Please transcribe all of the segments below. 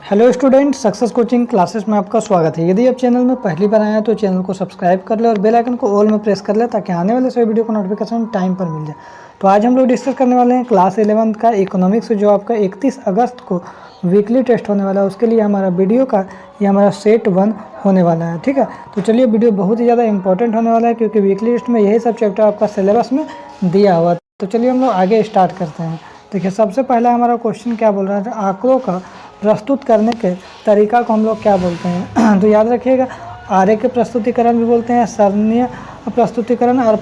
Hello student, success coaching classes में आपका स्वागत है। यदि आप चैनल में पहली बार आए हैं तो चैनल को सब्सक्राइब कर ले और बेल आइकन को ऑल में प्रेस कर ले ताकि आने वाले सभी वीडियो को नोटिफिकेशन टाइम पर मिल जाए। तो आज हम लोग डिस्कस करने वाले हैं क्लास 11th का इकोनॉमिक्स, जो आपका 31 अगस्त को वीकली टेस्ट होने वाला है। उसके लिए हमारा वीडियो का ये हमारा सेट 1 होने वाला है। ठीक है, तो चलिए, वीडियो बहुत ही ज़्यादा इंपॉर्टेंट होने वाला है क्योंकि वीकली टेस्ट में यही सब चैप्टर आपका सिलेबस में दिया हुआ। तो चलिए हम लोग आगे स्टार्ट करते हैं। देखिए, सबसे पहला हमारा क्वेश्चन क्या बोल रहा है, आंकड़ों का प्रस्तुत करने के तरीका को हम लोग क्या बोलते हैं। तो याद रखिएगा, आरेख प्रस्तुतिकरण भी बोलते हैं, सरणीय प्रस्तुतिकरण और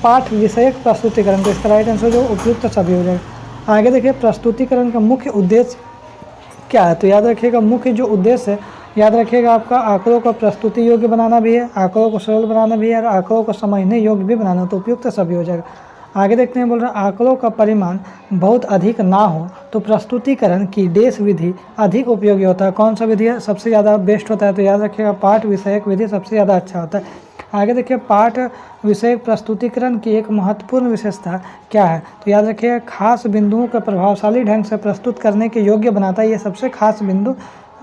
पाठ विषयक प्रस्तुतिकरण। तो इसका राइट आंसर जो उपयुक्त सभी हो जाएगा। आगे देखिए, प्रस्तुतिकरण का मुख्य उद्देश्य क्या है। तो याद रखिएगा, मुख्य जो उद्देश्य है, याद रखिएगा आपका आंकड़ों को प्रस्तुति योग्य बनाना भी है, आंकड़ों को सरल बनाना भी है और आंकड़ों को समझने योग्य भी बनाना। तो उपयुक्त सभी हो जाएगा। आगे देखते हैं, बोल रहे हैं आंकड़ों का परिमाण बहुत अधिक ना हो तो प्रस्तुतिकरण की डेश विधि अधिक उपयोगी होता है। कौन सा विधि है सबसे ज़्यादा बेस्ट होता है। तो याद रखिएगा, पाठ विषयक विधि सबसे ज़्यादा अच्छा होता है। आगे देखिए, पाठ विषयक प्रस्तुतिकरण की एक महत्वपूर्ण विशेषता क्या है। तो याद रखिएगा, खास बिंदुओं को प्रभावशाली ढंग से प्रस्तुत करने के योग्य बनाता है। ये सबसे खास बिंदु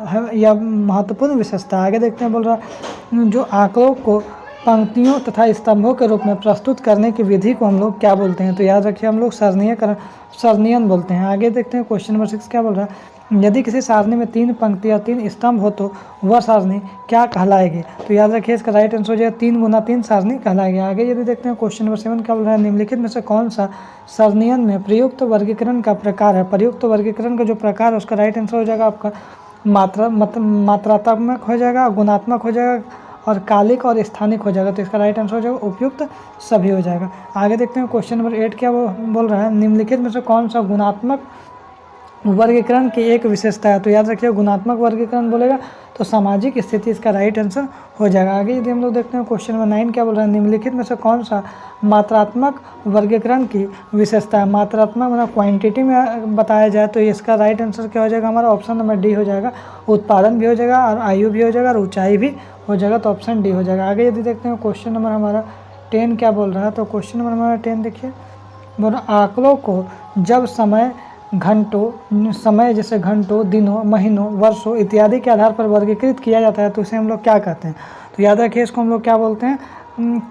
है या महत्वपूर्ण विशेषता। आगे देखते हैं, बोल रहा है जो आंकड़ों को पंक्तियों तथा स्तंभों के रूप में प्रस्तुत करने की विधि को हम लोग क्या बोलते हैं। तो याद रखिए, हम लोग सरणीयन बोलते हैं। आगे देखते हैं, क्वेश्चन नंबर 6 क्या बोल रहा है, यदि किसी सारणी में 3 पंक्ति या 3 स्तंभ हो तो वह सारणी क्या कहलाएगी। तो याद रखिए, इसका राइट आंसर हो जाएगा 3 गुना 3 सारणी कहलाएगी। आगे यदि देखते हैं, क्वेश्चन नंबर 7 क्या बोल रहा है, निम्नलिखित में से कौन सा सरणीयन में प्रयुक्त वर्गीकरण का प्रकार है। प्रयुक्त वर्गीकरण का जो प्रकार है उसका राइट आंसर हो जाएगा आपका मात्रात्मक हो जाएगा, गुणात्मक हो जाएगा और कालिक और स्थानिक हो जाएगा। तो इसका राइट आंसर हो जाएगा उपयुक्त सभी हो जाएगा। आगे देखते हैं, क्वेश्चन नंबर 8 क्या वो बोल रहा है, निम्नलिखित में से कौन सा गुणात्मक वर्गीकरण की एक विशेषता है। तो याद रखिए, गुणात्मक वर्गीकरण बोलेगा तो सामाजिक स्थिति इसका राइट आंसर हो जाएगा। आगे यदि हम लोग देखते हैं, क्वेश्चन नंबर 9 क्या बोल रहा है, निम्नलिखित में से कौन सा मात्रात्मक वर्गीकरण की विशेषता है। मात्रात्मक मतलब क्वांटिटी में बताया जाए तो इसका राइट आंसर क्या हो जाएगा, हमारा ऑप्शन नंबर डी हो जाएगा। उत्पादन भी हो जाएगा और आयु भी हो जाएगा और ऊंचाई भी हो जाएगा। तो ऑप्शन डी हो जाएगा। आगे यदि देखते हैं, क्वेश्चन नंबर हमारा 10 क्या बोल रहा है। तो क्वेश्चन नंबर हमारा 10 देखिए, बोल आंकड़ों को जब समय जैसे घंटों, दिनों, महीनों, वर्षों इत्यादि के आधार पर वर्गीकृत किया जाता है तो इसे हम लोग क्या कहते हैं। तो याद रखिए, इसको हम लोग क्या बोलते हैं,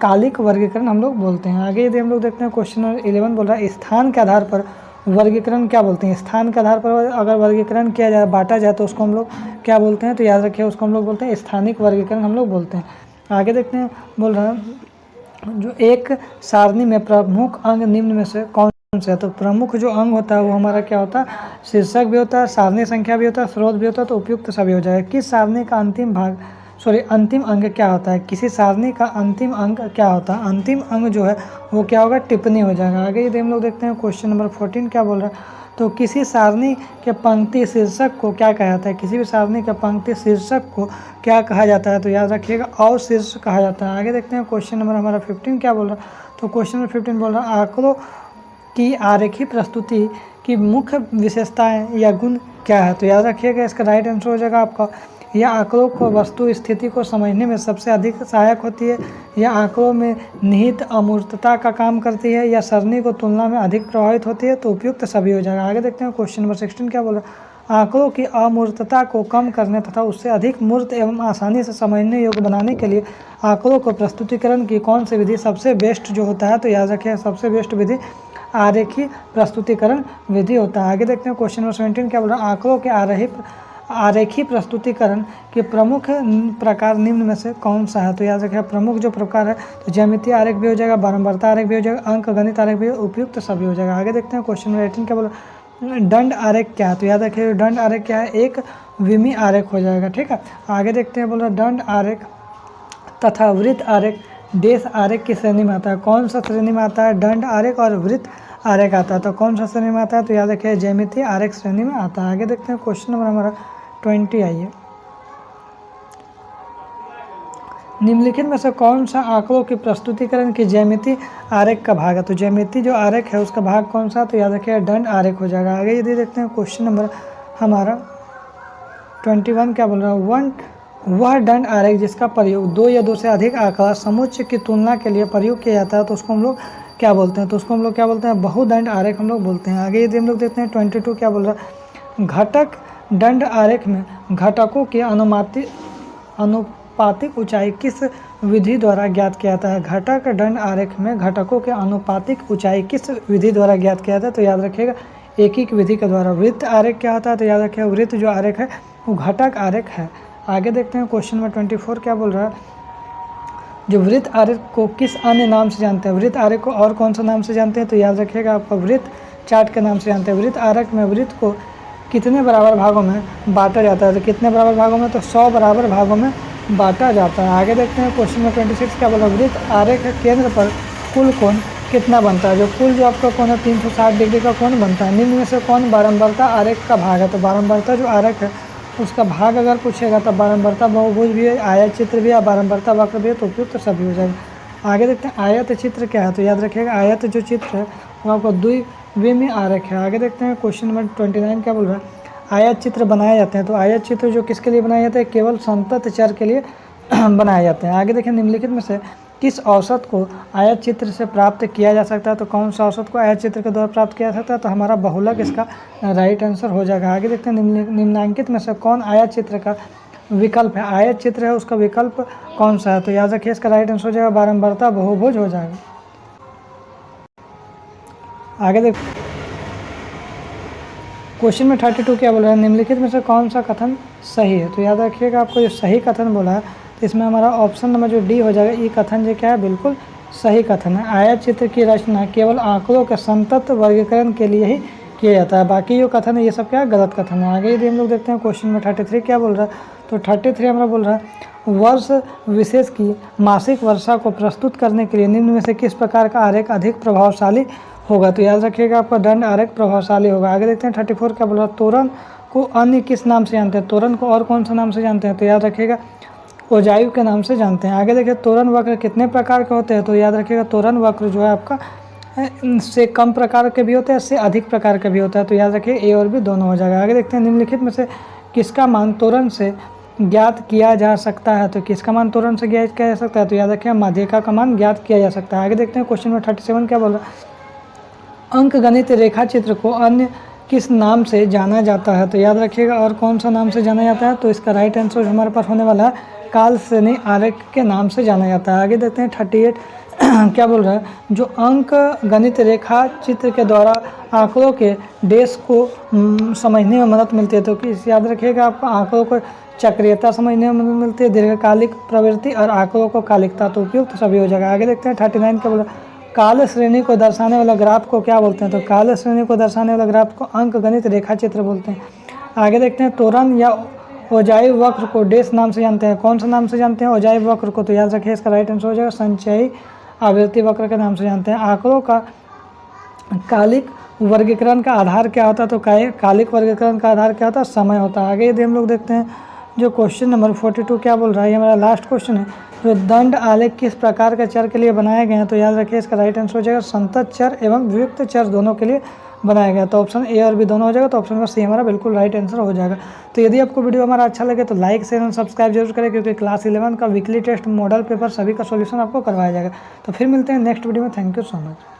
कालिक वर्गीकरण हम लोग बोलते हैं। आगे यदि हम लोग देखते हैं, क्वेश्चन नंबर 11 बोल रहा है, स्थान के आधार पर वर्गीकरण क्या बोलते हैं। स्थान के आधार पर अगर वर्गीकरण किया जाए, बांटा जाए तो उसको हम लोग क्या बोलते हैं। तो याद रखिए, उसको हम लोग बोलते हैं स्थानिक वर्गीकरण हम लोग बोलते हैं। आगे देखते हैं, बोल रहा है जो एक सारणी में प्रमुख अंग निम्न में से कौन से है। तो प्रमुख जो अंग होता है वो हमारा क्या होता है, शीर्षक भी होता है, सारणी संख्या भी होता है, स्रोत भी होता है। तो उपयुक्त सभी हो जाएगा। किस सारणी का अंतिम अंग क्या होता है। किसी सारणी का अंतिम अंग क्या होता है। अंतिम अंग जो है वो क्या होगा, टिप्पणी हो जाएगा। आगे यदि हम लोग देखते हैं, क्वेश्चन नंबर 14 क्या बोल रहा है, तो किसी सारणी के पंक्ति शीर्षक को क्या कहा जाता है। किसी भी सारणी के पंक्ति शीर्षक को क्या कहा जाता है। तो याद रखिएगा, अवशीर्ष कहा जाता है। आगे देखते हैं, क्वेश्चन नंबर हमारा 15 क्या बोल रहा है। तो क्वेश्चन नंबर 15 बोल रहा है, आंकड़ों की आरेखी प्रस्तुति की मुख्य विशेषताएं या गुण क्या है। तो याद रखिएगा, इसका राइट आंसर हो जाएगा आपका, यह आंकड़ों को वस्तु स्थिति को समझने में सबसे अधिक सहायक होती है। यह आंकड़ों में निहित अमूर्तता का काम करती है। या सरणी को तुलना में अधिक प्रभावित होती है। तो उपयुक्त सभी हो जाएगा। आगे देखते हैं, क्वेश्चन नंबर 16 क्या बोल रहा है, आंकड़ों की अमूर्तता को कम करने तथा उससे अधिक मूर्त एवं आसानी से समझने योग्य बनाने के लिए आंकड़ों को प्रस्तुतिकरण की कौन सी विधि सबसे बेस्ट जो होता है। तो याद रखिए, सबसे बेस्ट विधि आरेखी प्रस्तुतिकरण विधि होता है। आगे देखते हैं, क्वेश्चन नंबर 17 क्या बोल रहा है, आंकड़ों के आरेखी प्रस्तुतिकरण के प्रमुख प्रकार निम्न में से कौन सा है। तो याद रखिए, प्रमुख जो प्रकार है तो ज्यामितीय आरेख भी हो जाएगा, बारंबारता आरेख भी हो जाएगा, अंक गणित आरेख भी, उपयुक्त सभी हो जाएगा। आगे देखते हैं, क्वेश्चन नंबर 18 क्या बोल रहा है, दंड आरेख क्या है। तो याद रखिए, दंड आरेख क्या है, एक विमी आरेख हो जाएगा। ठीक है, आगे देखते हैं, बोल रहा है दंड आरेख तथा वृत्त आरेख डेश आरेख की श्रेणी में आता है। कौन सा श्रेणी में आता है, दंड आरेख और वृत्त आरेख आता है। तो कौन सा श्रेणी में आता है। तो याद रखिए, ज्यामितीय आरेख श्रेणी में आता है। आगे देखते हैं, क्वेश्चन नंबर हमारा 20 आइए, निम्नलिखित में से कौन सा आंकड़ों की प्रस्तुतिकरण की ज्यामिति आरेख का भाग है। तो ज्यामिति जो आरेख है उसका भाग कौन सा। तो याद रखिए, दंड आरेख हो जाएगा। आगे यदि देखते हैं, क्वेश्चन नंबर हमारा 21 क्या बोल रहा है, वह दंड आरेख जिसका प्रयोग 2 या 2 से अधिक आंकड़ा समुच्चय की तुलना के लिए प्रयोग किया जाता है तो उसको हम लोग क्या बोलते हैं। तो उसको हम लोग क्या बोलते हैं, बहुदंड आरेख हम लोग बोलते हैं। आगे यदि हम लोग देखते हैं 22 क्या बोल रहा है, घटक दंड आरेख में घटकों की अनुपातिक ऊंचाई किस विधि द्वारा ज्ञात किया जाता है? घटक दंड आरेख में घटकों के अनुपातिक ऊंचाई किस विधि द्वारा ज्ञात किया जाता है? तो याद रखिएगा एकीक विधि के द्वारा। वृत्त आरेख क्या होता है? तो याद रखिएगा वृत्त जो आरेख है वो घटक आरेख है। आगे देखते हैं क्वेश्चन नंबर 24 क्या बोल रहा है। जो वृत्त आरेख को किस अन्य नाम से जानते हैं? वृत्त आरेख को और कौन सा नाम से जानते हैं? तो याद रखिएगा आपका वृत्त चार्ट के नाम से जानते हैं। वृत्त आरेख में वृत्त को कितने बराबर भागों में बांटा जाता है? तो कितने बराबर भागों में? तो 100 बराबर भागों में बांटा जाता है। आगे देखते हैं क्वेश्चन नंबर 26 क्या बोला। वृत्त आरेख के केंद्र पर कुल कोण कितना बनता है? जो आपका कोण है 360 डिग्री का कोण बनता है। निम्न में से कौन बारंबारता आरेख का भाग है? तो बारंबारता जो आरेख है उसका भाग अगर पूछेगा तो बारंबारता बहुभुज भी है, आयत चित्र भी है, बारंबारता वक्र भी है, तो उपयुक्त तो सभी हो जाएगा। आगे देखते हैं आयत चित्र क्या है? तो याद रखिएगा आयत जो चित्र है वो आपको द्विविमीय आरेख है। आगे देखते हैं क्वेश्चन नंबर 29 क्या बोल रहा है। आयत चित्र बनाए जाते हैं। तो आयत चित्र जो किसके लिए बनाए जाते हैं? केवल संतत चर के लिए बनाए जाते हैं। आगे देखें निम्नलिखित में से किस औसत को आयत चित्र से प्राप्त किया जा सकता है? तो कौन सा औसत को आयत चित्र के द्वारा प्राप्त किया जा सकता है? तो हमारा बहुलक इसका राइट आंसर हो जाएगा। आगे देखते हैं निम्नांकित में से कौन आयत चित्र का विकल्प है? आयत चित्र है उसका विकल्प कौन सा है? तो याद रखिए इसका राइट आंसर हो जाएगा बारंबारता बहुभुज हो जाएगा। आगे देख क्वेश्चन में 32 क्या बोल रहा है। निम्नलिखित में से कौन सा कथन सही है? तो याद रखिएगा आपको जो सही कथन बोला है तो इसमें हमारा ऑप्शन नंबर जो डी हो जाएगा। ये कथन जो क्या है बिल्कुल सही कथन है। आयत चित्र की रचना केवल आंकड़ों के संतत वर्गीकरण के लिए ही किया जाता है। बाकी जो कथन है ये सब क्या है? गलत कथन है। आगे यदि हम लोग देखते हैं क्वेश्चन में 33 क्या बोल रहा है। तो 33 हमारा बोल रहा है वर्ष विशेष की मासिक वर्षा को प्रस्तुत करने के लिए निम्न में से किस प्रकार का आरेख अधिक प्रभावशाली होगा? तो याद रखिएगा आपका दंड आरेख प्रभावशाली होगा। आगे देखते हैं 34 क्या बोल रहा है। तोरण को अन्य किस नाम से जानते हैं? तोरण को और कौन सा नाम से जानते हैं? तो याद रखिएगा ओजाइव के नाम से जानते हैं। आगे देखिए तोरण वक्र कितने प्रकार के होते हैं? तो याद रखिएगा तोरण वक्र जो है आपका से कम प्रकार के भी होते हैं, इससे अधिक प्रकार के भी होता है। तो याद रखिए ए और बी दोनों हो जाएगा। आगे देखते हैं निम्नलिखित में से किसका मान तोरण से ज्ञात किया जा सकता है? तो किसका मान तोरण से ज्ञात किया जा सकता है? तो याद रखिए माध्यिका का मान ज्ञात किया जा सकता है। आगे देखते हैं क्वेश्चन में 37 क्या बोल रहा है। अंकगणित रेखा चित्र को अन्य किस नाम से जाना जाता है? तो याद रखिएगा और कौन सा नाम से जाना जाता है? तो इसका राइट आंसर हमारे पास होने वाला है काल श्रेणी आरेख के नाम से जाना जाता है। आगे देखते हैं 38 क्या बोल रहा है। जो अंक गणित रेखा चित्र के द्वारा आंकड़ों के डेश को समझने में मदद मिलती है। तो किस याद रखिएगा आपको आंकड़ों को चक्रीयता समझने में मदद मिलती है, दीर्घकालिक प्रवृत्ति और आंकड़ों को कालिकता। तो उपयुक्त तो सभी हो जाएगा। आगे देखते हैं 39 क्या बोल रहा है। काल श्रेणी को दर्शाने वाला ग्राफ को क्या बोलते हैं? तो काल श्रेणी को दर्शाने वाला ग्राफ को अंक गणित रेखा चित्र बोलते हैं। आगे देखते हैं तोरण या ओजाइव वक्र को डेश नाम से जानते हैं। कौन सा नाम से जानते हैं ओजाइव वक्र को? तो याद रखिए इसका राइट आंसर हो जाएगा संचयी आवृत्ति वक्र के नाम से जानते हैं। आंकड़ों का कालिक वर्गीकरण का आधार क्या होता है? तो कालिक वर्गीकरण का आधार क्या होता है? समय होता है। आगे यदि हम लोग देखते हैं जो क्वेश्चन नंबर 42 क्या बोल रहा है, ये हमारा लास्ट क्वेश्चन है। जो दंड आलेख किस प्रकार के चर के लिए बनाए गए हैं? तो याद रखिए इसका राइट आंसर हो जाएगा संतत चर एवं वियुक्त चर दोनों के लिए बनाया गया। तो ऑप्शन ए और बी दोनों हो जाएगा। तो ऑप्शन नंबर सी हमारा बिल्कुल राइट आंसर हो जाएगा। तो यदि आपको वीडियो हमारा अच्छा लगे तो लाइक शेयर और सब्सक्राइब जरूर करें, क्योंकि क्लास 11 का वीकली टेस्ट मॉडल पेपर सभी का सॉल्यूशन आपको करवाया जाएगा। तो फिर मिलते हैं नेक्स्ट वीडियो में। Thank you so much.